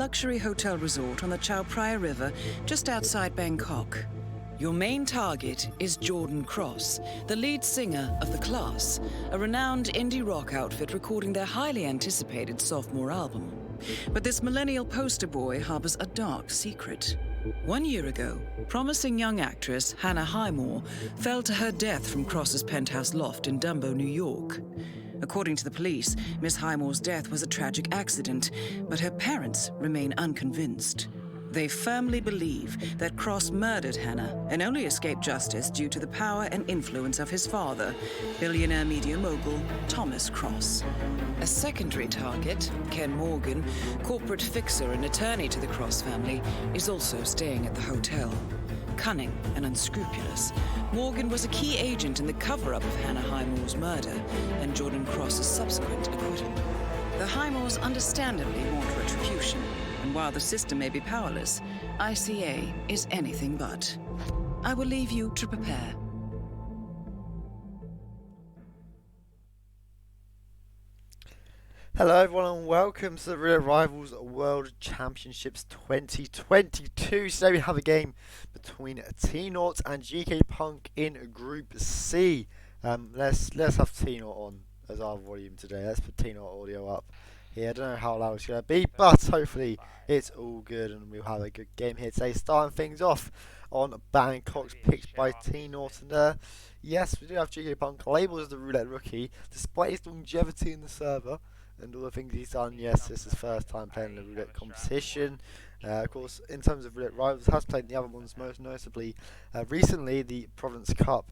Luxury hotel resort on the Chao Phraya River, just outside Bangkok. Your main target is Jordan Cross, the lead singer of The Class, a renowned indie rock outfit recording their highly anticipated sophomore album. But this millennial poster boy harbors a dark secret. 1 year ago, promising young actress Hannah Highmore fell to her death from Cross's penthouse loft in Dumbo, New York. According to the police, Miss Highmore's death was a tragic accident, but her parents remain unconvinced. They firmly believe that Cross murdered Hannah and only escaped justice due to the power and influence of his father, billionaire media mogul Thomas Cross. A secondary target, Ken Morgan, corporate fixer and attorney to the Cross family, is also staying at the hotel. Cunning and unscrupulous, Morgan was a key agent in the cover-up of Hannah Highmore's murder and Jordan Cross's subsequent acquittal. The Highmores understandably want retribution, and while the system may be powerless, ICA is anything but. I will leave you to prepare. Hello everyone and welcome to the Real Rivals World Championships 2022. Today we have a game between Tnort and GKPunk in Group C. Let's have Tnort on as our volume today. Let's put Tnort audio up here. I don't know how loud it's going to be, but hopefully it's all good and we'll have a good game here today. Starting things off on Bangkok's picked by Tnort. And yes, we do have GKPunk labelled as the roulette rookie, despite his longevity in the server and all the things he's done. Yes, this is his first time playing the roulette competition. Of course, in terms of roulette rivals, has played the other ones, most notably recently the Province Cup,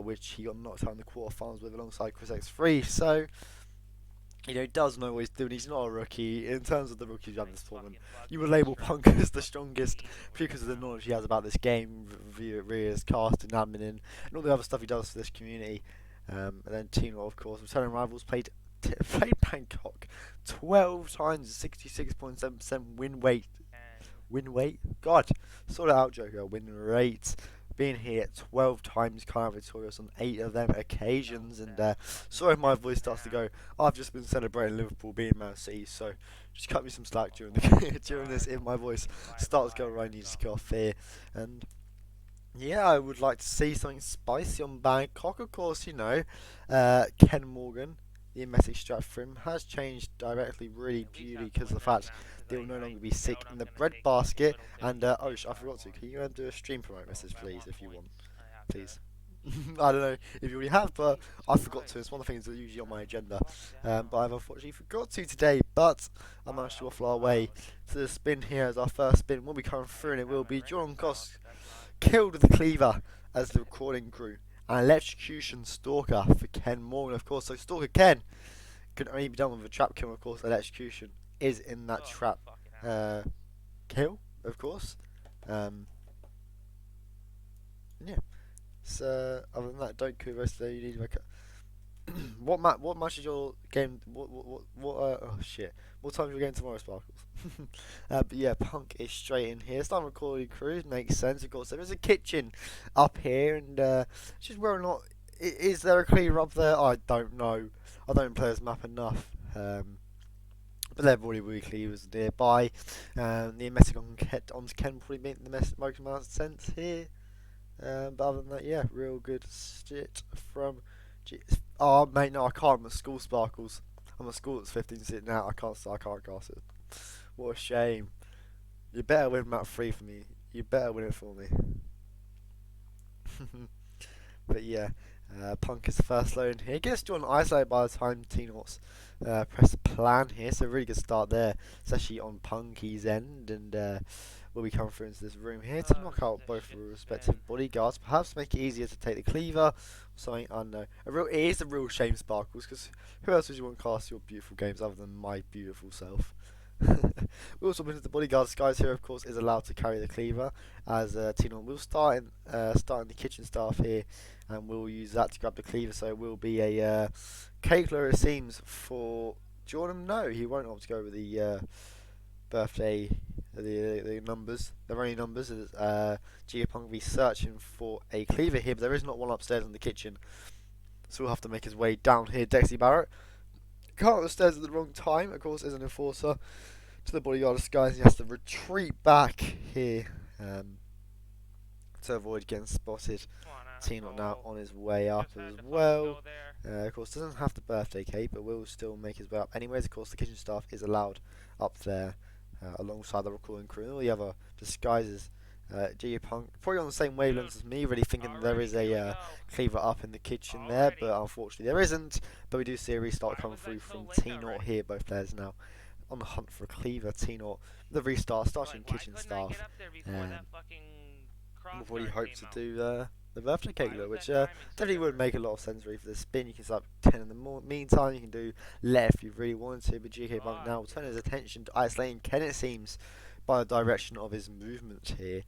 which he got knocked out in the quarterfinals with alongside Chris X3. So, you know, he does know what he's doing. He's not a rookie. In terms of the rookies you have in this tournament, you would label Punk as the strongest because of the knowledge he has about this game, viewers, casting, admin, and all the other stuff he does for this community. And then Tnort, of course, returning rivals, played Bangkok 12 times, 66.7% win rate. God, sort it out, Joker. Win rate. Being here 12 times, kind of victorious on 8 of them occasions. And sorry if my voice starts to go. I've just been celebrating Liverpool being Man City, so just cut me some slack during the during this. If my voice starts going right, I need to go off here. And yeah, I would like to see something spicy on Bangkok. Of course, you know, Ken Morgan, the message strat for him has changed directly, really purely because of the fact they will no longer be sick in the bread basket. And oh, I forgot to. Can you do a stream promote message, please, if you want, please? I don't know if you already have, but I forgot to. It's one of the things that's usually on my agenda, but I've unfortunately forgot to today. But I managed to waffle our way to the spin here as our first spin will be coming through, and it will be Jordan Cross killed with the cleaver as the recording crew. An electrocution stalker for Ken Morgan, of course. So Stalker Ken could only be done with a trap kill. Of course, electrocution is in that trap kill, of course. Yeah. So other than that, don't kill the rest of the. You need to make a what match is your game? Oh shit! What time is your game tomorrow, Sparkles? But yeah, Punk is straight in here. Start recording crew, makes sense. Of course, there is a kitchen up here, and just whether or not is there a cleaver up there? I don't know. I don't play this map enough. But there are already cleavers nearby. The message on Ken probably make the most amount of sense here. But other than that, yeah, real good shit from. Oh mate, no, I can't. I'm at school, Sparkles. I'm at school. It's 15 sitting out. I can't cast it. What a shame. You better win map 3 for me. You better win it for me. But yeah, Punk is the first load in here. Gets drawn isolated by the time Tnort's press plan here. So really good start there, especially on Punky's end. And we'll be coming through into this room here to knock out both the respective bodyguards. Perhaps make it easier to take the cleaver. Something I don't know. It is a real shame, Sparkles, because who else would you want to cast your beautiful games other than my beautiful self? We also been the bodyguard guys here, of course, is allowed to carry the cleaver as Tnort will start in the kitchen staff here, and we'll use that to grab the cleaver. So it will be a Kakler, it seems, for Jordan. No, he won't opt to go with the birthday, the numbers, the running numbers. GKPunk will be searching for a cleaver here, but there is not one upstairs in the kitchen, so we'll have to make his way down here. Dexy Barrett can't the stairs at the wrong time, of course, is an enforcer to the bodyguard disguise. He has to retreat back here to avoid getting spotted. Tnort now on his way up as Just well. Of course, doesn't have the birthday cake, but will still make his way up. Anyways, of course, the kitchen staff is allowed up there alongside the recording crew and all the other disguises. GKPunk probably on the same wavelength as me, really thinking there is a cleaver up in the kitchen there, but unfortunately there isn't. But we do see a restart coming through from Tnort here. Both players now on the hunt for a cleaver. Tnort, the restart, starting kitchen staff. We've already hoped to do the birthday cake look, which definitely would make a lot of sense really for the spin. You can start 10 in the meantime, you can do let if you really wanted to, but GKPunk now will turn his attention to isolating Ken, it seems, by the direction of his movements here.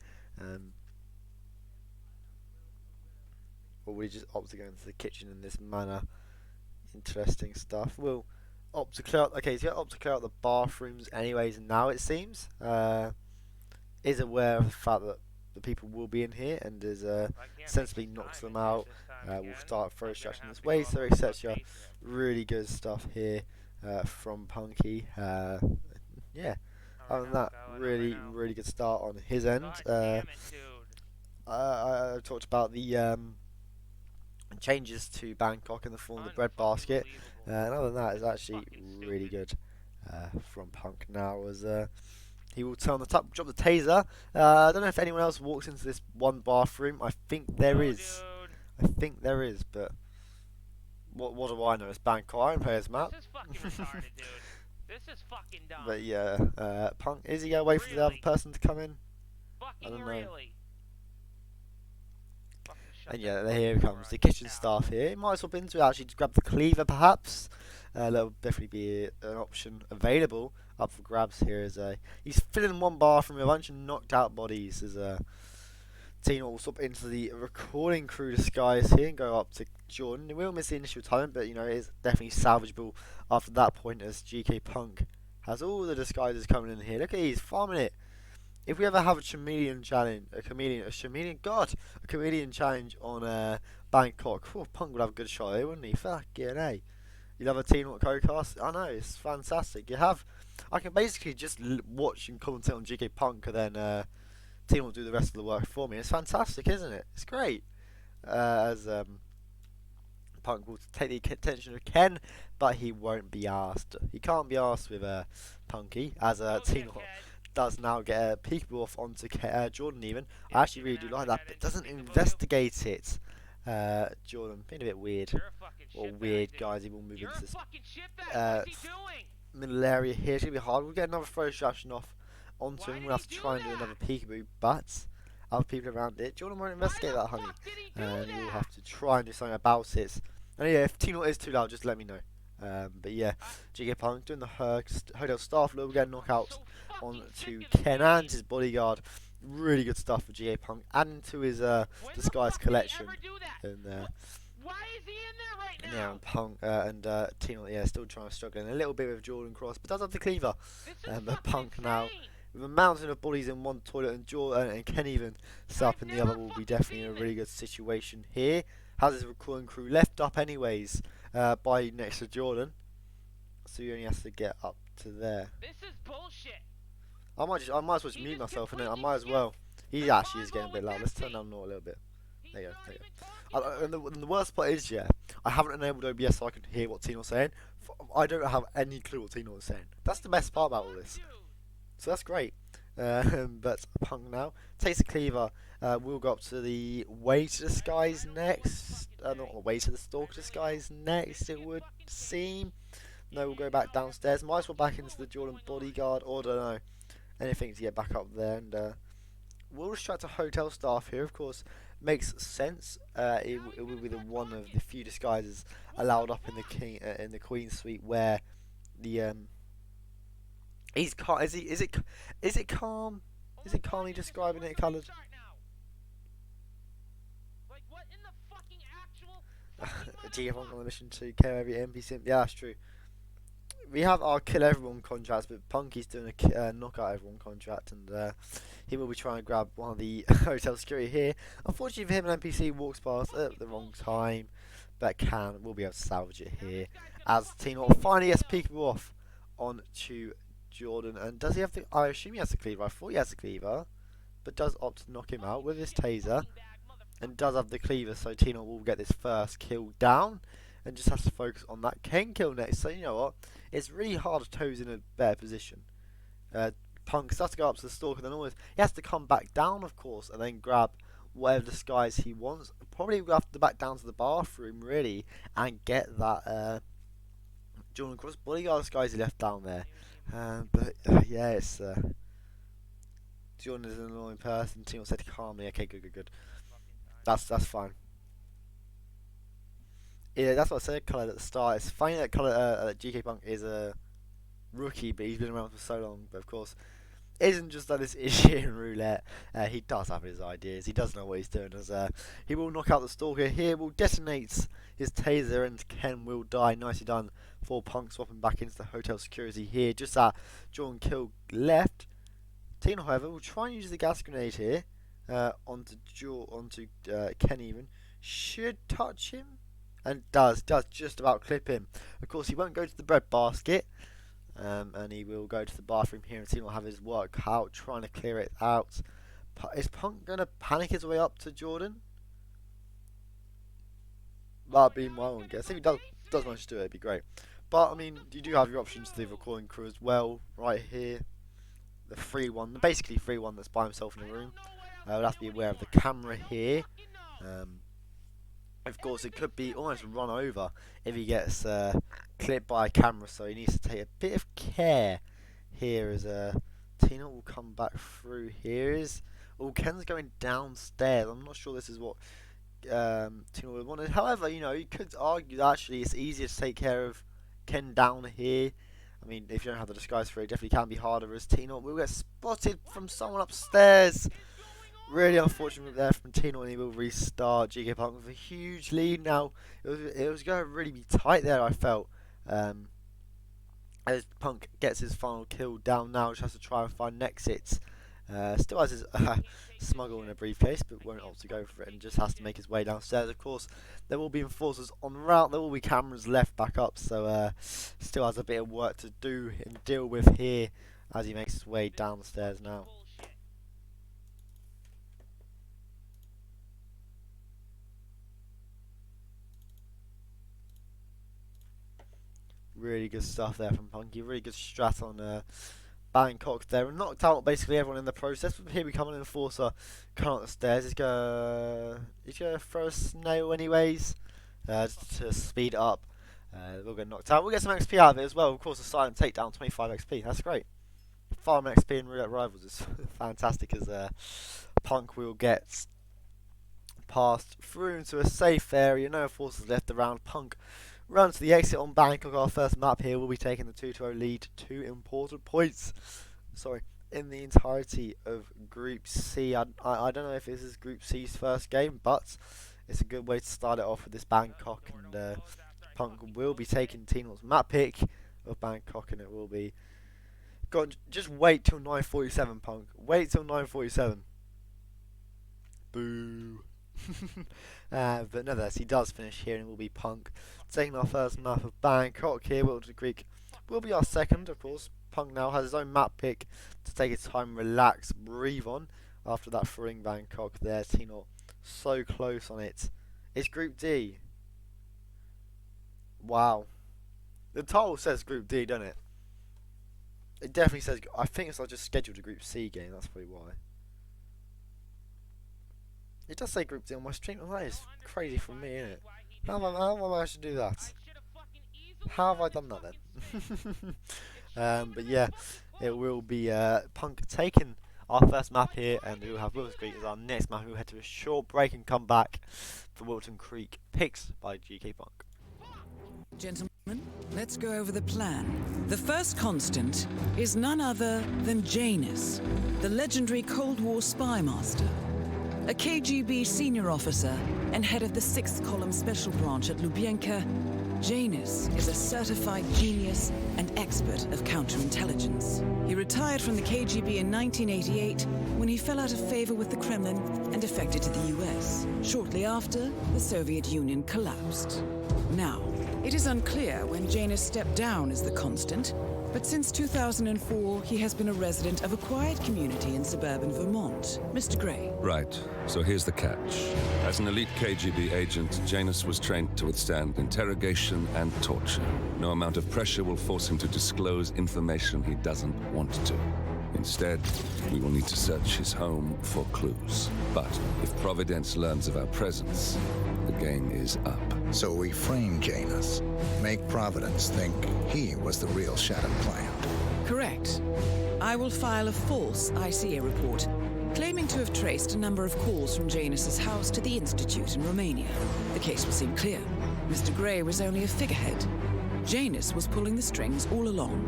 Or will he just opt to go into the kitchen in this manner? Interesting stuff. We'll opt to clear out, okay, he's going to opt to clear out the bathrooms anyways now, it seems. Is aware of the fact that the people will be in here and is sensibly knocks them out. We'll start throw distraction this way, so etc. Really good stuff here from Punky. Yeah, other than that, really good start on his end. I talked about the changes to Bangkok in the form of the bread basket, and other than that, it's actually really good from Punk now as he will turn the top, drop the taser. I don't know if anyone else walks into this one bathroom. I think there is. I think there is, but what do I know? It's Bangkok. I don't play this map. This is fucking retarded, dude. This is fucking dumb. But yeah, Punk, is he gonna wait for the other person to come in? Fucking I don't know. really. And yeah, here comes the kitchen staff here. Might as well be into it actually to grab the cleaver perhaps. That'll definitely be an option available up for grabs here as he's filling one bathroom with a bunch of knocked out bodies as Tnort will swap into the recording crew disguise here and go up to Jordan. He will miss the initial talent, but you know, it is definitely salvageable after that point as GKPunk has all the disguises coming in here. Look at he's farming it. If we ever have a chameleon challenge, a chameleon challenge on Bangkok, Punk would have a good shot here, wouldn't he? Fucking A. You'd have a Tnort co-cast. I know, it's fantastic. I can basically just watch and commentate on GKPunk and then Tnort will do the rest of the work for me. It's fantastic, isn't it? It's great. As Punk will take the attention of Ken, but he won't be asked. He can't be asked with Punky, as Tnort does now get a peekaboo off onto Jordan even. I actually really do like that, but doesn't investigate it. Jordan, being a bit weird. Or weird, guys, he will move into this middle area here. It's going to be hard. We'll get another throw distraction off onto him. We'll have to try and do another peekaboo, but other people around it. Jordan won't investigate that, honey. And we'll have to try and do something about it. And yeah, if Tnort is too loud, just let me know. But yeah, GKPunk doing the hotel staff look. We'll get a knockout on to Ken and his bodyguard. Really good stuff for GKPunk, adding to his disguise collection. And why is he in there right now? And Punk and Tnort, yeah, still struggling a little bit with Jordan Cross, but does have the cleaver. But Punk now, with a mountain of bodies in one toilet and Jordan and Ken even set up in the other, will be definitely in a really good situation here. Has his recording crew left up anyways by next to Jordan, so he only has to get up to there. This is bullshit. I might as well just mute myself, and I might as well. He actually is getting a bit loud. Let's turn down Nort a little bit. There you go. And the worst part is, yeah, I haven't enabled OBS so I can hear what Tnort's saying. I don't have any clue what Tnort's saying. That's the best part about all this. So that's great. But Punk now takes the cleaver. We'll go up to the way to disguise next. Not the way to the stalker disguise next, it would seem. No, we'll go back downstairs. Might as well back into the Jordan bodyguard, or I don't know. Anything to get back up there, and we'll distract the hotel staff here. Of course, makes sense. It will be the one of the few disguises allowed up in the Queen's suite where the he's calm. Is it calm? Is it calmly describing it coloured? GKPunk on a mission to kill every NPC. Yeah, that's true. We have our kill everyone contracts, but Punky's doing a knockout everyone contract, and he will be trying to grab one of the hotel security here. Unfortunately for him, an NPC walks past at the wrong time, but we'll be able to salvage it here. As Tnort finally gets peekaboo off on to Jordan, and does he have the? I assume he has the cleaver. I thought he has the cleaver. but does opt to knock him out with his taser, and does have the cleaver, so Tnort will get this first kill down, and just has to focus on that Ken kill next. So you know what? It's really hard to Toes in a better position. Punk has to go up to the stalker, then always he has to come back down, of course, and then grab whatever disguise he wants. Probably will have to back down to the bathroom, really, and get that Jordan Cross bodyguard disguise he left down there. But yeah, it's Jordan is an annoying person. Tnort said calmly. Okay, good. That's fine. Yeah, that's what I said. Colour at the start. It's funny that Colour GKPunk is a rookie, but he's been around for so long. But of course, isn't just like this issue in roulette. He does have his ideas. He does know what he's doing. As he will knock out the stalker here, will detonate his taser, and Ken will die. Nicely done for Punk, swapping back into the hotel security here. Just that Jordan kill left. Tnort, however, will try and use the gas grenade here onto Ken. Even should touch him, and does just about clip him. Of course, he won't go to the bread basket. And he will go to the bathroom here, and Tnort will have his work out, trying to clear it out. Is Punk going to panic his way up to Jordan? That'd be my own guess. If he does manage to do it, it'd be great. But, I mean, you do have your options to the recording crew as well, right here. The free one, the basically free one that's by himself in the room. We'll have to be aware of the camera here. Of course, it could be almost run over if he gets clipped by a camera, so he needs to take a bit of care here as Tnort will come back through here. Ken's going downstairs. I'm not sure this is what Tnort would want. However, you know, you could argue that actually it's easier to take care of Ken down here. I mean, if you don't have the disguise for it, definitely can be harder, as Tnort will get spotted from someone upstairs. Really unfortunate there from Tnort, and he will restart GKPunk with a huge lead now. It was going to really be tight there, I felt. As Punk gets his final kill down now, just has to try and find an exit. Still has his smuggle in a briefcase, but won't opt to go for it, and just has to make his way downstairs. Of course, there will be enforcers en route. There will be cameras left back up, so still has a bit of work to do and deal with here as he makes his way downstairs now. Really good stuff there from Punky. Really good strat on Bangkok there. And knocked out basically everyone in the process. But here we come, an enforcer coming up the stairs. He's gonna throw a snail anyways, just to speed it up. We'll get knocked out. We'll get some XP out of it as well. Of course, a silent takedown, 25 XP. That's great. Farm XP in Roulette Rivals is fantastic, as Punk will get passed through into a safe area. No enforcers left around. Punk run to the exit on Bangkok. Our first map here will be taking the 2-0 lead. 2 important points. Sorry, in the entirety of Group C. I don't know if this is Group C's first game, but it's a good way to start it off with this Bangkok. And Punk will be taking Tnort's map pick of Bangkok, and it will be. God, just wait till 9:47, Punk. Wait till 9:47. Boo. But nonetheless, he does finish here, and it will be Punk taking our first map of Bangkok here. Wilton Creek will be our second, of course. Punk now has his own map pick to take his time, relax, breathe on after that thrilling Bangkok there. Tnort so close on it. It's Group D. Wow. The title says Group D, doesn't it? It definitely says. I think it's like just scheduled a Group C game. That's probably why. It does say Group D on my stream. Oh, that is crazy from me, isn't it? How have I managed to do that? How have I done that then? But yeah, it will be Punk taking our first map here, and we will have Wilton Creek as our next map. We'll head to a short break and come back for Wilton Creek picks by GKPunk. Gentlemen, let's go over the plan. The first constant is none other than Janus, the legendary Cold War spy master. A KGB senior officer and head of the 6th Column Special Branch at Lubyanka, Janus is a certified genius and expert of counterintelligence. He retired from the KGB in 1988 when he fell out of favor with the Kremlin and defected to the US. Shortly after, the Soviet Union collapsed. Now, it is unclear when Janus stepped down as the constant, But since 2004, he has been a resident of a quiet community in suburban Vermont. Mr. Gray. Right. So here's the catch. As an elite KGB agent, Janus was trained to withstand interrogation and torture. No amount of pressure will force him to disclose information he doesn't want to. Instead, we will need to search his home for clues. But if Providence learns of our presence, the game is up. So we frame Janus, make Providence think he was the real Shattered client. Correct. I will file a false ICA report, claiming to have traced a number of calls from Janus's house to the Institute in Romania. The case will seem clear. Mr. Gray was only a figurehead. Janus was pulling the strings all along.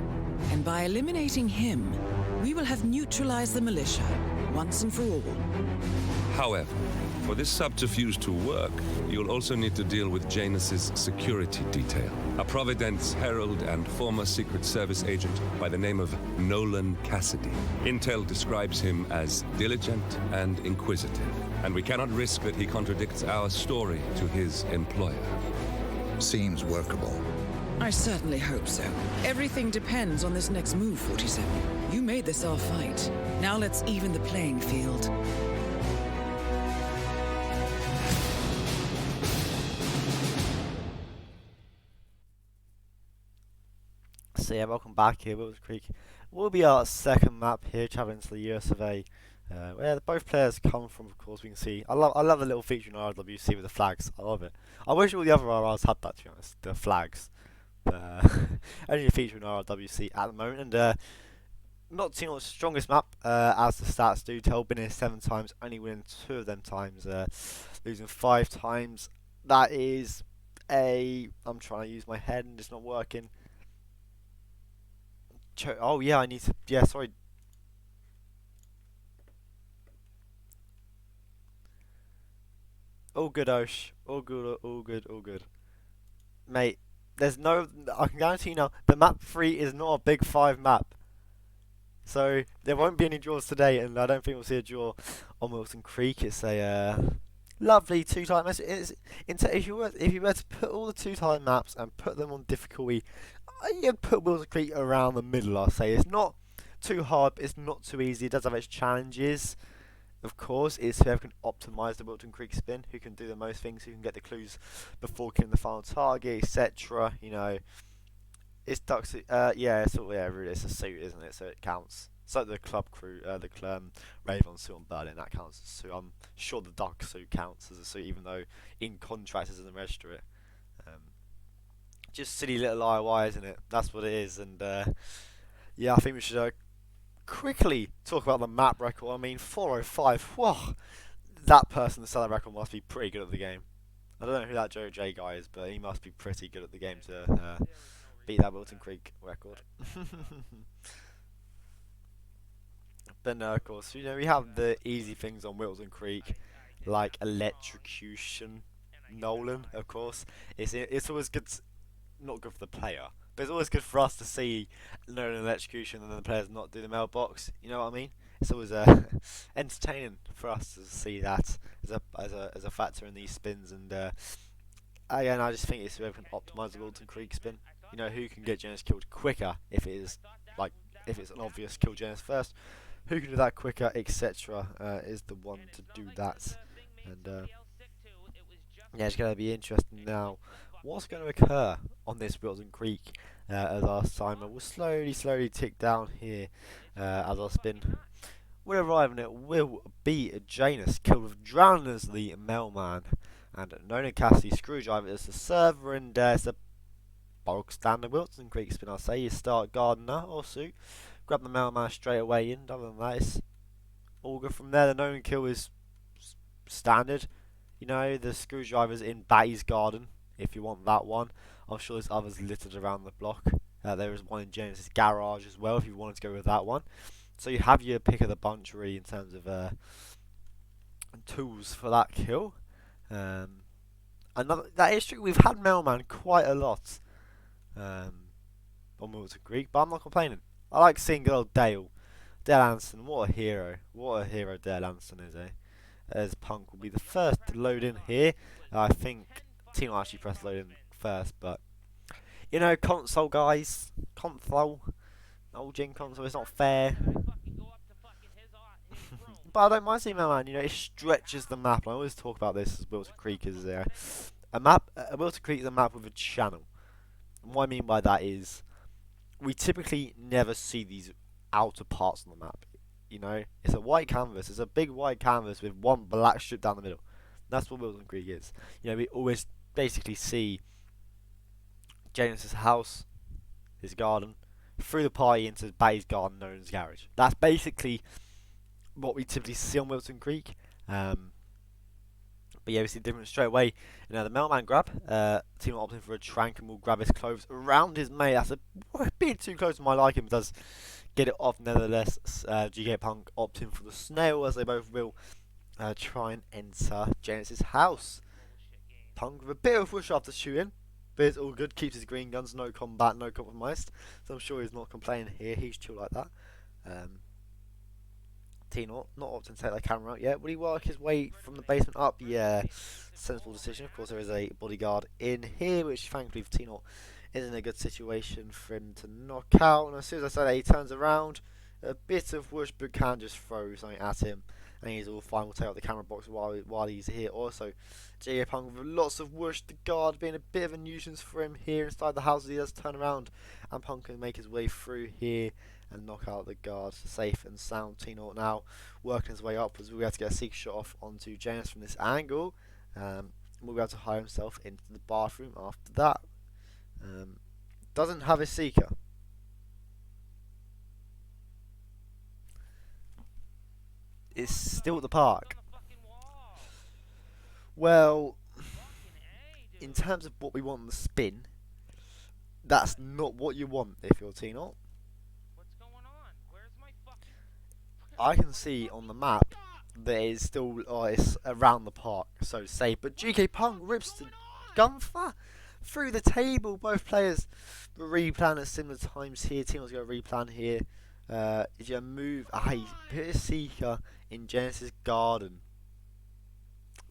And by eliminating him, we will have neutralized the militia, once and for all. However, for this subterfuge to work, you'll also need to deal with Janus's security detail. A Providence herald and former Secret Service agent by the name of Nolan Cassidy. Intel describes him as diligent and inquisitive, and we cannot risk that he contradicts our story to his employer. Seems workable. I certainly hope so. Everything depends on this next move, 47. You made this our fight. Now let's even the playing field. So yeah, welcome back here, Wills Creek. Will be our second map here, traveling to the US of A, where both players come from. Of course, we can see. I love the little feature in RRWC with the flags. I love it. I wish all the other RRs had that. To be honest, the flags. Only a feature in RRWC at the moment, and not Tnort's strongest map, as the stats do tell. Been here 7 times, only winning 2 of them times, losing 5 times. That is I'm trying to use my head and it's not working. Oh yeah, I need to. Yeah, sorry. All good, Osh. All good. All good. All good. Mate, there's no. I can guarantee you now. The map 3 is not a Big 5 map. So there won't be any draws today, and I don't think we'll see a draw on Wilson Creek. It's a lovely 2-time match. If you were to put all the 2-time maps and put them on difficulty, you'd put Wilson Creek around the middle. I'll say it's not too hard, but it's not too easy. It does have its challenges. Of course, it's whoever can optimise the Wilton Creek spin, who can do the most things, who can get the clues before killing the final target, etc. You know, it's duck suit. Yeah, it's all, yeah, really, it's a suit, isn't it? So it counts. It's like the club crew, the Raven suit on Berlin. That counts as a suit. I'm sure the duck suit counts as a suit, even though in contract it doesn't register it. Just silly little IOI, isn't it? That's what it is. And yeah, I think we should quickly talk about the map record. I mean, 405. Whoa, that person that set that record must be pretty good at the game. I don't know who that Joe J guy is, but he must be pretty good at the game to beat that Wilton Creek record. But no, of course, you know, we have the easy things on Wilton Creek, like electrocution. Nolan, of course. It's always good. Not good for the player, but it's always good for us to see Nolan electrocution and then the players not do the mailbox. You know what I mean? It's always entertaining for us to see that as a factor in these spins. And again, I just think it's whoever can optimise the Wilton Creek spin. You know, who can get Janus killed quicker if it's an obvious kill Janus first. Who can do that quicker, etc. Is the one to do that. And yeah, it's going to be interesting now. What's going to occur on this Wilton Creek as our timer will slowly tick down here as our spin will arrive, and it will be Janus killed with Drowned as the mailman and Nolan Cassidy Screwdriver as the server, and it's a bog standard Wilton Creek spin. I'll say you start Gardener or Suit, grab the mailman straight away in. Other than that, it's all good from there. The Nolan kill is standard. You know, the Screwdriver's in Batty's garden. If you want that one, I'm sure there's others littered around the block. There is one in Janus's garage as well if you wanted to go with that one. So you have your pick of the bunch really in terms of tools for that kill. That is true. We've had Mailman quite a lot on Wilton Creek, but I'm not complaining. I like seeing good old Dale Anson. What a hero! What a hero Dale Anson is, eh? As Punk will be the first to load in here. I think Tnort actually pressed load in first, but you know, console guys, console. old Gen console. It's not fair. I fucking go up to fucking his room. But I don't mind seeing Mailman. You know, it stretches the map. I always talk about this as Wilton Creek is a map. Wilton Creek is a map with a channel. And what I mean by that is, we typically never see these outer parts on the map. You know, it's a white canvas. It's a big white canvas with one black strip down the middle. That's what Wilton Creek is. You know, we always basically see Janus's house, his garden, through the party into Bay's garden known as garage. That's basically what we typically see on Wilton Creek. But yeah, we see the difference straight away. You know, the mailman grab, team opting for a trank and will grab his clothes around his mate. That's a bit too close to my liking, but does get it off nevertheless. GKPunk opting for the snail as they both will try and enter Janus's house. Punk with a bit of whoosh after shooting, but it's all good. Keeps his green guns, no combat, no compromised. So I'm sure he's not complaining here. He's chill like that. Tnort not opting to take that camera out yet. Will he work his way from the basement up? Yeah, sensible decision. Of course, there is a bodyguard in here, which thankfully for Tnort is in a good situation for him to knock out. And as soon as I say that, he turns around, a bit of whoosh, but can just throw something at him, and he's all fine. We'll take out the camera box while he's here. Also, GKPunk with lots of whoosh. The guard being a bit of a nuisance for him here inside the house as he does turn around, and Punk can make his way through here and knock out the guard safe and sound. Tnort now working his way up as we'll be able to get a seek shot off onto Janus from this angle. We'll be able to hire himself into the bathroom after that. Doesn't have a seeker. It's still at the park. Well, in terms of what we want on the spin, that's not what you want if you're Tnort. I can see on the map that it's still it's around the park, so to say. But GKPunk rips the Gunther through the table. Both players replan at similar times here. Tnort's going to replan here. Is going to move. He put a seeker in Janus's garden.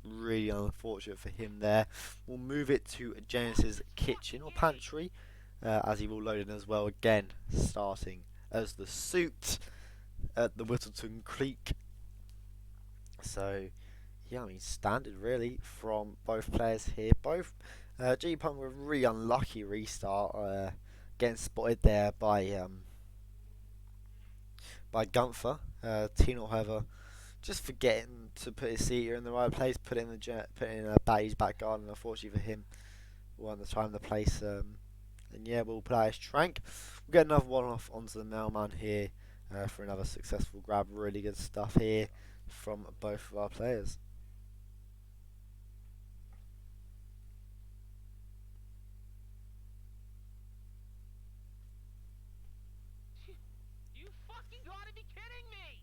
Really unfortunate for him there. We'll move it to Janus's kitchen or pantry, as he will load in as well. Again, starting as the suit at the Whittleton Creek. So yeah, I mean standard really from both players here. Both GKPunk with a really unlucky restart, getting spotted there by Gunther. Tnort, however, just forgetting to put his seater in the right place, put it in Bay's back garden. Unfortunately for him, won the time, the place. And yeah, we'll play his trank. We'll get another one off onto the mailman here. For another successful grab. Really good stuff here from both of our players. You fucking gotta be kidding me!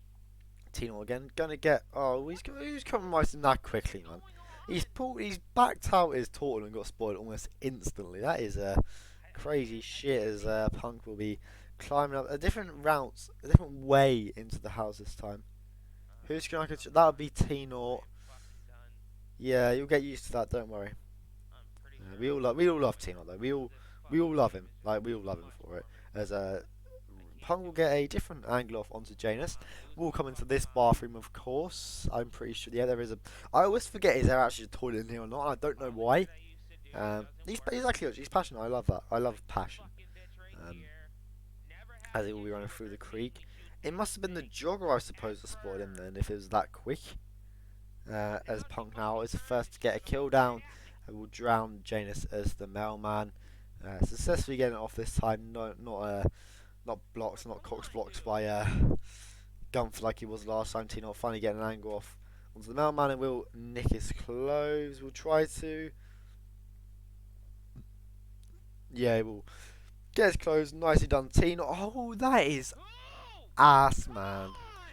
Tnort again, gonna get. Oh, he's compromising that quickly, man. He's backed out his turtle and got spoiled almost instantly. That is crazy shit. As Punk will be climbing up a different route, a different way into the house this time. Who's gonna? That would be Tnort. Yeah, you'll get used to that. Don't worry. We all love Tnort though. We all love him. Like we all love him for it. As Punk will get a different angle off onto Janus. We'll come into this bathroom, of course. I'm pretty sure. Yeah, there is a. I always forget is there actually a toilet in here or not. I don't know why. He's actually he's passionate. I love that. I love passion. As it will be running through the creek. It must have been the jogger, I suppose, that spotted him then, if it was that quick. As Punk now is the first to get a kill down, and will drown Janus as the mailman. Successfully getting it off this time. Not blocks, not Cox blocks by Gunther like he was last time. Tnort finally getting an angle off onto the mailman and will nick his clothes. We'll try to. Yeah, we'll get his clothes. Nicely done, Tnort. Oh, that is ass, man.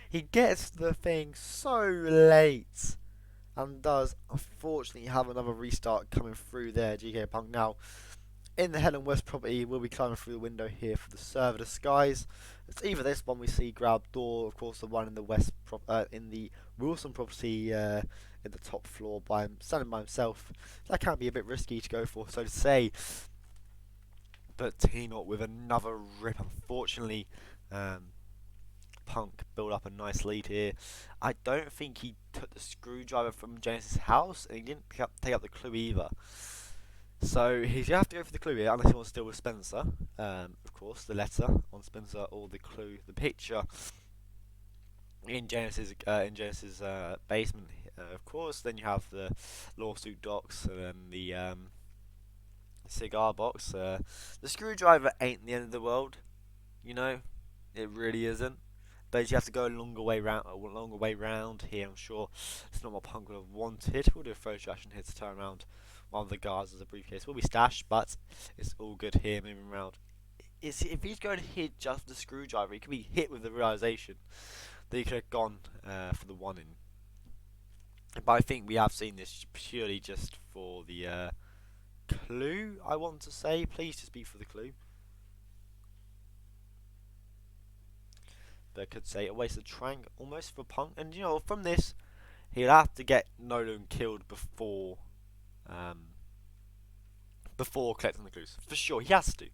He gets the thing so late and does unfortunately have another restart coming through there. GKPunk now in the Helen West property. Will be climbing through the window here for the server disguise. It's either this one we see grab door, of course the one in the West in the Wilson property in the top floor standing by himself. That can be a bit risky to go for, so to say. But Tnort with another rip. Unfortunately, Punk build up a nice lead here. I don't think he took the screwdriver from Genesis' house, and he didn't take up the clue either. So he's gonna have to go for the clue here, unless he wants to deal with Spencer. Of course, the letter on Spencer or the clue, the picture in Genesis' basement. Of course, then you have the lawsuit docs and then the cigar box. The screwdriver ain't the end of the world, you know. It really isn't. But you have to go a longer way round here. I'm sure it's not what Punk would have wanted. We'll do a throw action here to turn around one of the guards as a briefcase. Will be stashed, but it's all good here moving around. If he's going to hit just the screwdriver, he could be hit with the realization that he could have gone for the one in. But I think we have seen this purely just for the clue, I want to say. Please just be for the clue. But I could say a waste of trank almost for Punk. And you know, from this, he'll have to get Nolan killed before collecting the clues. For sure, he has to.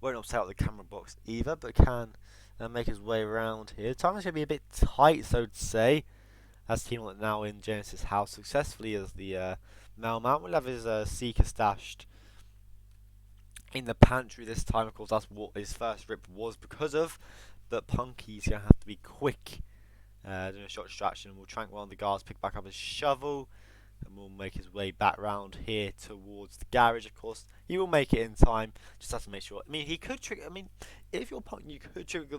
Won't upset out the camera box either, but can make his way around here. Time is going to be a bit tight, so to say, as Tnort now in Genesis' house successfully as the mailman. We'll have his seeker stashed in the pantry this time. Of course, that's what his first rip was because of. But Punky's going to have to be quick doing a shot distraction. We'll trank one of the guards, pick back up his shovel, and we'll make his way back round here towards the garage. Of course, he will make it in time. Just have to make sure. I mean, he could trigger. I mean, if you're Punk, you could trigger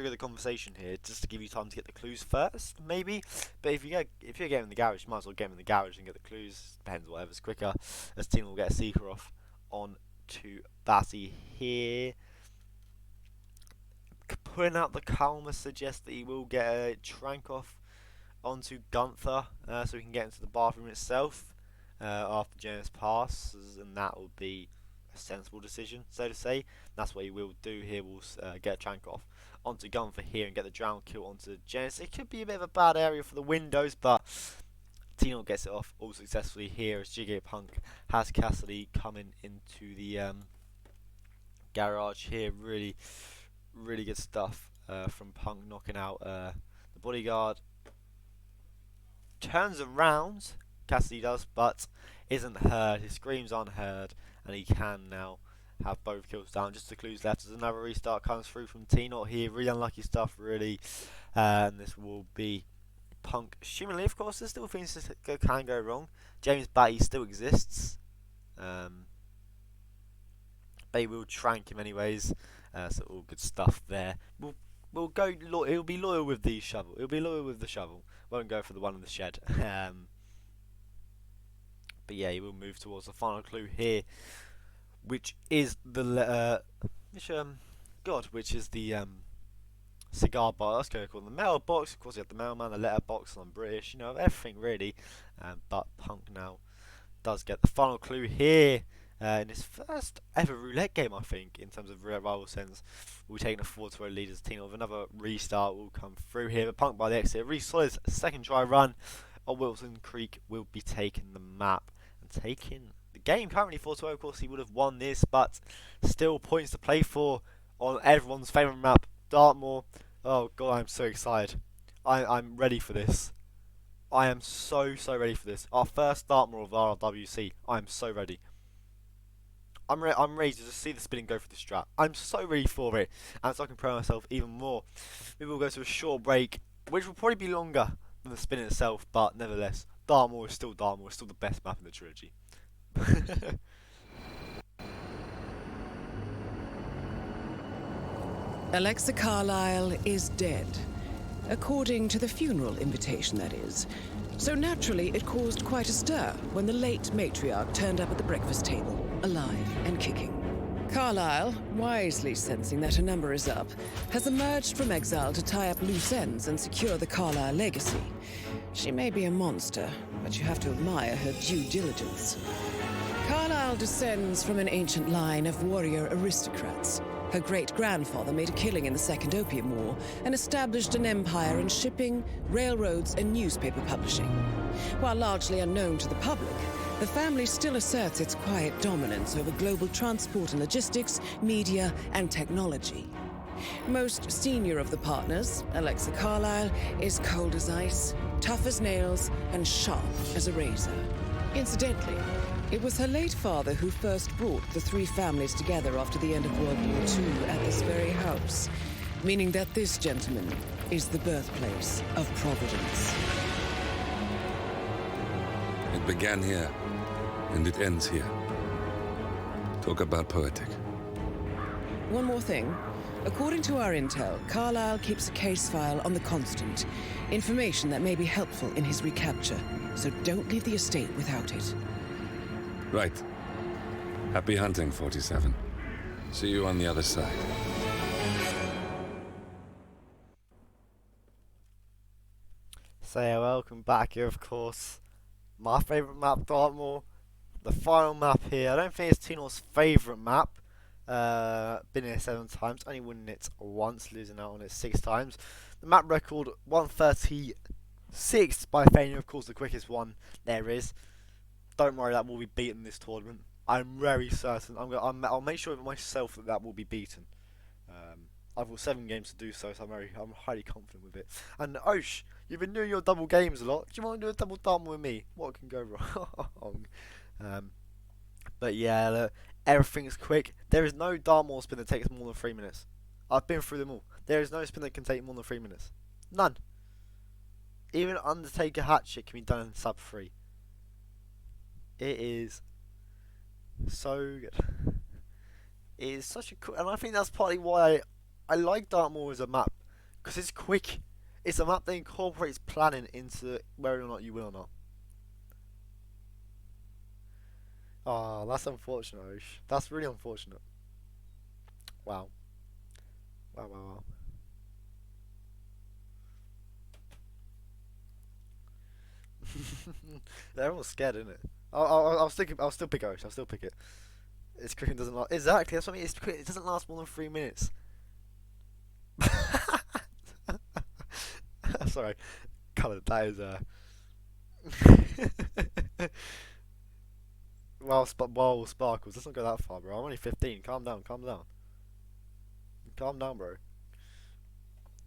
the conversation here just to give you time to get the clues first, maybe. But if you're getting in the garage, you might as well get him in the garage and get the clues. Depends, whatever's quicker. As team will get a seeker off on to Batty here. Putting out the Calmer suggests that he will get a trank off onto Gunther, so he can get into the bathroom itself after Janus passes, and that will be a sensible decision, so to say. That's what he will do here. We'll get a trank off onto Gunther here and get the drown kill onto Janus. It could be a bit of a bad area for the windows, but Tnort gets it off all successfully here as GKPunk has Cassidy coming into the garage here. Really good stuff from Punk, knocking out the bodyguard. Turns around, Cassidy does, but isn't heard. His screams aren't heard, and he can now have both kills down. Just the clues left as another restart comes through from Tnort here. Really unlucky stuff, really. And this will be Punk. Assumingly, of course, there's still things that can go wrong. James Batty still exists. They will trank him anyways. So all good stuff there. We'll go. He'll be loyal with the shovel. He'll be loyal with the shovel. Won't go for the one in the shed. But yeah, he will move towards the final clue here, which is the which is the cigar box. Let's go call it the mailbox. Of course, you have the mailman, the letterbox. I'm British, you know, everything really. But Punk now does get the final clue here. In his first ever roulette game, I think, in terms of real rival sense. We'll be taking a 4-0 lead as a team. With another restart will come through here. But Punk by the exit. Really solid second try run on Wilson Creek will be taking the map and taking the game. Currently 4-0. Of course, he would have won this, but still points to play for on everyone's favourite map, Dartmoor. Oh god, I'm so excited. I'm ready for this. I am so ready for this. Our first Dartmoor of RRWC. I'm so ready. I'm ready to just see the spin and go for the strat. I'm so ready for it, and so I can prepare myself even more. Maybe we'll go to a short break, which will probably be longer than the spin itself, but nevertheless, Dartmoor is still Dartmoor. It's still the best map in the trilogy. Alexa Carlyle is dead. According to the funeral invitation, that is. So naturally, it caused quite a stir when the late matriarch turned up at the breakfast table, alive and kicking. Carlyle, wisely sensing that her number is up, has emerged from exile to tie up loose ends and secure the Carlyle legacy. She may be a monster, but you have to admire her due diligence. Carlyle descends from an ancient line of warrior aristocrats. Her great-grandfather made a killing in the Second Opium War and established an empire in shipping, railroads, and newspaper publishing. While largely unknown to the public, the family still asserts its quiet dominance over global transport and logistics, media, and technology. Most senior of the partners, Alexa Carlyle, is cold as ice, tough as nails, and sharp as a razor. Incidentally, it was her late father who first brought the three families together after the end of World War II at this very house, meaning that this gentleman is the birthplace of Providence. It began here, and it ends here. Talk about poetic. One more thing. According to our intel, Carlyle keeps a case file on the Constant. Information that may be helpful in his recapture. So don't leave the estate without it. Right. Happy hunting, 47. See you on the other side. So yeah, welcome back here, of course. My favourite map, Dartmoor. The final map here. I don't think it's Tnort's favourite map. Been here 7 times, only winning it once, losing out on it 6 times. The map record 136 by Fania, of course, the quickest one there is. Don't worry, that will be beaten this tournament. I'm very certain. I'll make sure of myself that will be beaten. I've got 7 games to do so, so I'm highly confident with it. And Osh, you've been doing your double games a lot. Do you want to do a double Dartmoor with me? What can go wrong? But yeah, look, everything's quick. There is no Dartmoor spin that takes more than 3 minutes. I've been through them all. There is no spin that can take more than 3 minutes. None. Even Undertaker Hatchet can be done in sub 3. It is so good. It is such a cool, and I think that's partly why I like Dartmoor as a map, because it's quick. It's a map that incorporates planning into whether or not you win or not. Oh, that's unfortunate, Osh. That's really unfortunate. Wow. Wow. Everyone's scared, isn't it? I'll still pick Osh. I'll still pick it. It's quick and doesn't last. Exactly, that's what I mean. It's quick. It doesn't last more than 3 minutes. Sorry, colour. That is Well, sparkles. Let's not go that far, bro. I'm only 15. Calm down, bro.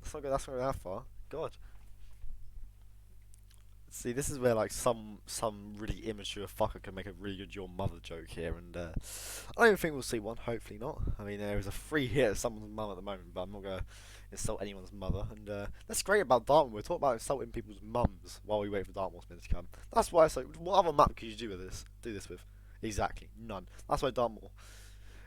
Let's not go that far. God. See, this is where like some really immature fucker can make a really good your mother joke here, and I don't even think we'll see one. Hopefully not. I mean, there is a free hit of someone's mum at the moment, but I'm not gonna insult anyone's mother. And that's great about Dartmoor. We're talking about insulting people's mums while we wait for Dartmoor spin to come. That's why I say, what other map could you do with this? Do this with? Exactly, none. That's why Dartmoor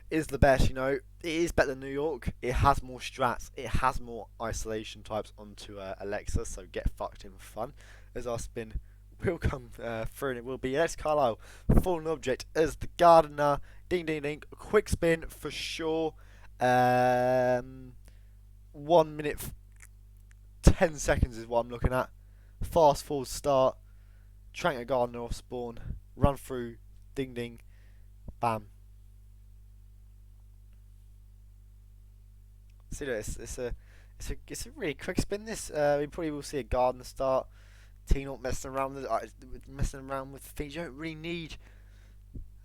is the best. You know, it is better than New York. It has more strats. It has more isolation types onto Alexa. So get fucked in fun. As our spin will come through, and it will be Alex Carlisle, fallen object as the gardener. Ding ding ding. A quick spin for sure. 1 minute 10 seconds is what I'm looking at. Fast forward start. Trank a gardener off spawn. Run through. Ding ding. Bam. See, it's a really quick spin. This we probably will see a gardener start. Tnort messing around with things. You don't really need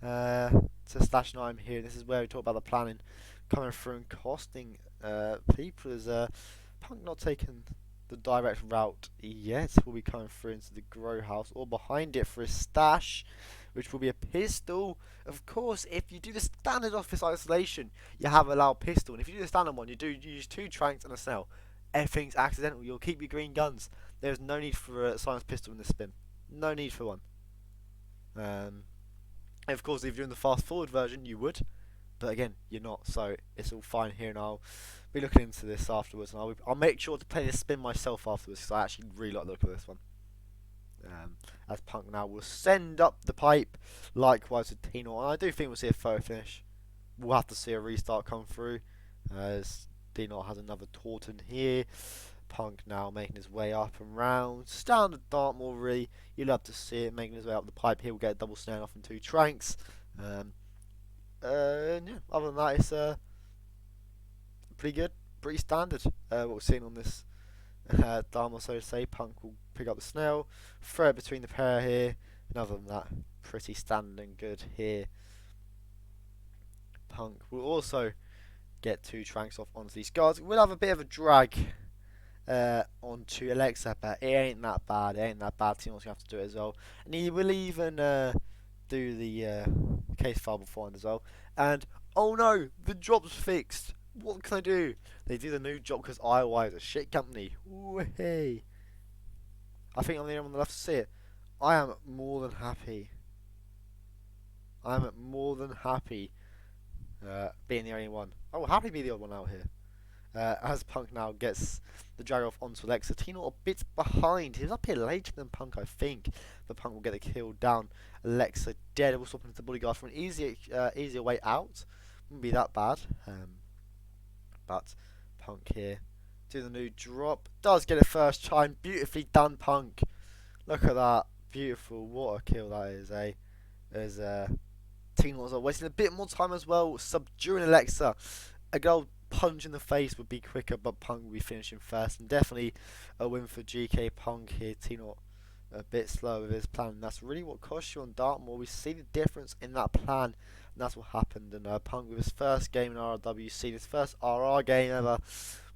to stash an item here. This is where we talk about the planning coming through and costing people. As Punk not taking the direct route yet, will be coming through into the grow house or behind it for a stash, which will be a pistol. Of course, if you do the standard office isolation, you have a loud pistol, and if you do the standard one, you use 2 tranks and a cell. Everything's accidental. You'll keep your green guns. There's no need for a silenced pistol in this spin. No need for one. And of course, if you're doing the fast forward version, you would, but again, you're not. So it's all fine here, and I'll be looking into this afterwards, and I'll make sure to play this spin myself afterwards, because I actually really like the look of this one. As Punk now will send up the pipe, likewise with Tnort, and I do think we'll see a photo finish. We'll have to see a restart come through, as Tnort has another Taunton here. Punk now making his way up and round. Standard Dartmoor, really. You'll love to see it, making his way up the pipe. He'll get a double snare off in 2 tranks. Yeah, other than that, it's pretty good, pretty standard. What we're seeing on this Dartmoor, so to say. Punk will pick up the snail, throw it between the pair here, and other than that, pretty standard and good here. Punk will also get 2 tranks off onto these guards. We'll have a bit of a drag onto Alexa, but it ain't that bad. It ain't that bad. Tnort's gonna have to do it as well, and he will even do the case file beforehand as well. And oh no, the job's fixed. What can I do? They do the new job because IOI is a shit company. Ooh, hey. I think I'm the only one on the left to see it. I am more than happy. I'm more than happy being the only one. I will happily be the odd one out here. As Punk now gets the drag off onto Alexa. Tnort a bit behind. He was up here later than Punk, I think. But Punk will get the kill down. Alexa dead. We'll swap into the bodyguard for an easier way out. Wouldn't be that bad. But Punk here. Do the new drop. Does get it first time. Beautifully done, Punk. Look at that. Beautiful. What a kill that is, eh? There's Tnort's wasting a bit more time as well. Subduing Alexa. A goal punch in the face would be quicker, but Punk will be finishing first. And definitely a win for GKPunk here. Tnort a bit slow with his plan. And that's really what cost you on Dartmoor. We see the difference in that plan. And that's what happened. And Punk with his first game in RRWC, his first RR game ever,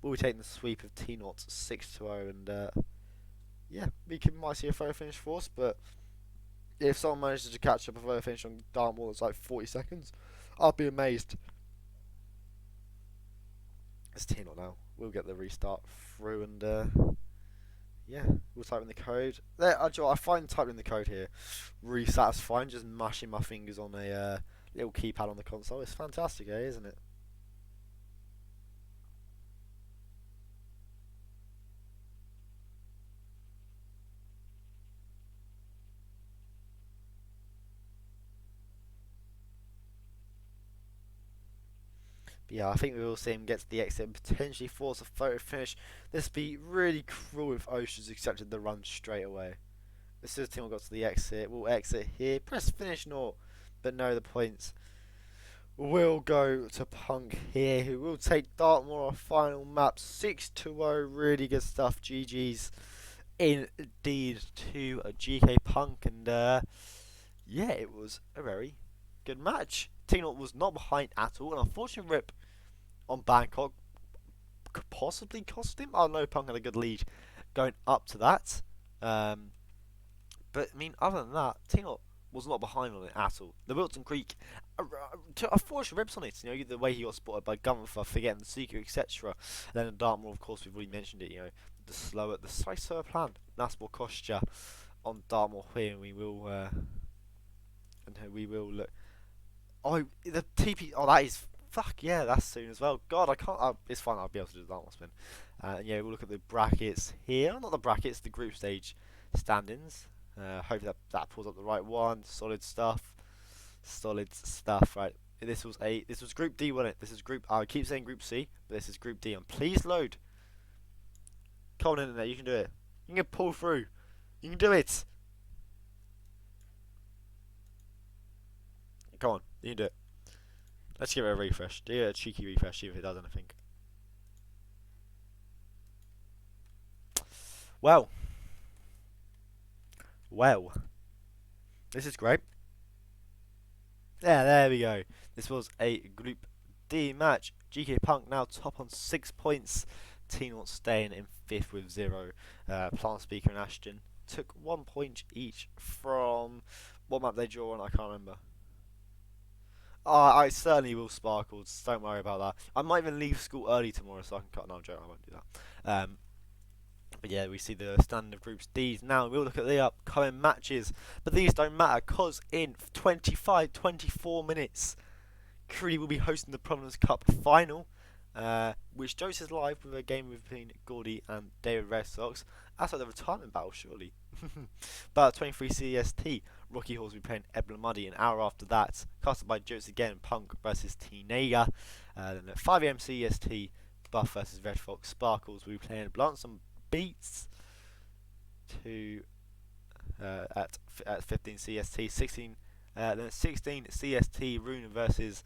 will be taking the sweep of Tnort 6-0. And yeah, might see a photo finish for us, but if someone manages to catch up a photo finish on Dartmoor that's like 40 seconds, I'll be amazed. It's Tnort now. We'll get the restart through, and yeah, we'll type in the code. There, I find typing the code here really satisfying. Just mashing my fingers on a little keypad on the console. It's fantastic, isn't it? But yeah, I think we will see him get to the exit and potentially force a photo finish. This would be really cruel if Oceans accepted the run straight away. As soon as Tnort got to the exit, we'll exit here. Press finish Nort. But no, the points will go to Punk here, who will take Dartmoor on final map 6-0. Really good stuff. GG's indeed to GKPunk. And yeah, it was a very good match. Tnort was not behind at all. An unfortunate rip on Bangkok could possibly cost him. I know Punk had a good lead going up to that. But I mean, other than that, Tnort was not behind on it at all. The Wilton Creek, unfortunate rips on it. You know, the way he got spotted by Gunner for forgetting the secret, etc. Then in Dartmoor, of course, we've already mentioned it. You know, the slightly slower plan. That's what cost you on Dartmoor here, and we will look. Oh, the TP. Oh, that is. Fuck yeah, that's soon as well. God, I can't. It's fine. I'll be able to do the Dartmoor spin. Yeah, we'll look at the brackets here. Not the brackets, the group stage standings. Hopefully that pulls up the right one. Solid stuff. Right. This was Group D, wasn't it? This is Group. I keep saying Group C, but this is Group D. And please load. Come on, internet. You can do it. You can pull through. You can do it. Come on, you can do it. Let's give it a refresh. Do a cheeky refresh, see if it does anything. Well, this is great. Yeah, there we go. This was a Group D match. GKPunk now top on 6 points. Tnort staying in 5th with 0. Plant Speaker and Ashton took 1 point each from what map they draw on. I can't remember. I certainly will Sparkles. Don't worry about that. I might even leave school early tomorrow so I can cut. No, I'm joking. I won't do that. But yeah, we see the standard of groups D's now. We'll look at the upcoming matches, but these don't matter because in 24 minutes, Creedy will be hosting the Providence Cup final, which Joe's is live with a game between Gordy and David Red Sox. That's like the retirement battle, surely. But 23 CST, Rocky Halls will be playing Ebla Muddy. An hour after that, casted by Joe's again, Punk versus Teenager. Then at 5 AM CST, Buff versus Red Fox. Sparkles will be playing Blanson Beats to at 15 CST, 16 then 16 CST Rune versus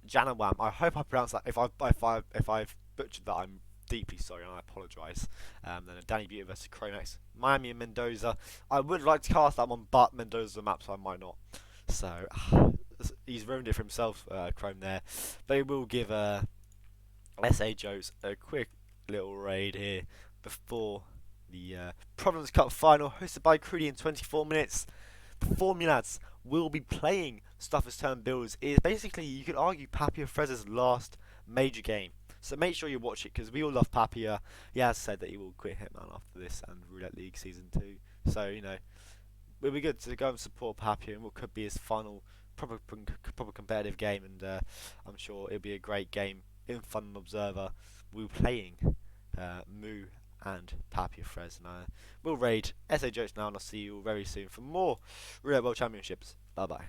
Janawam. I hope I pronounced that. If I've butchered that, I'm deeply sorry and I apologise. Then a Danny Beauty versus Chromax, Miami and Mendoza. I would like to cast that one, but Mendoza's a map, so I might not. So he's ruined it for himself, Chrome there. But he will give SA Jokes a quick little raid here before the Providence Cup final, hosted by Crudy in 24 minutes. The Formulads will be playing Stuffers Turn Builders. It is basically, you could argue, Papia Frez's last major game. So make sure you watch it, because we all love Papia. He has said that he will quit Hitman after this and Roulette League Season 2. So, you know, it'll be good to go and support Papia in what could be his final proper competitive game. And I'm sure it'll be a great game in Fun and Observer. We'll be playing Moo and Papia Frez. And we'll raid SA Jokes now, and I'll see you all very soon for more Roulette World Championships. Bye bye.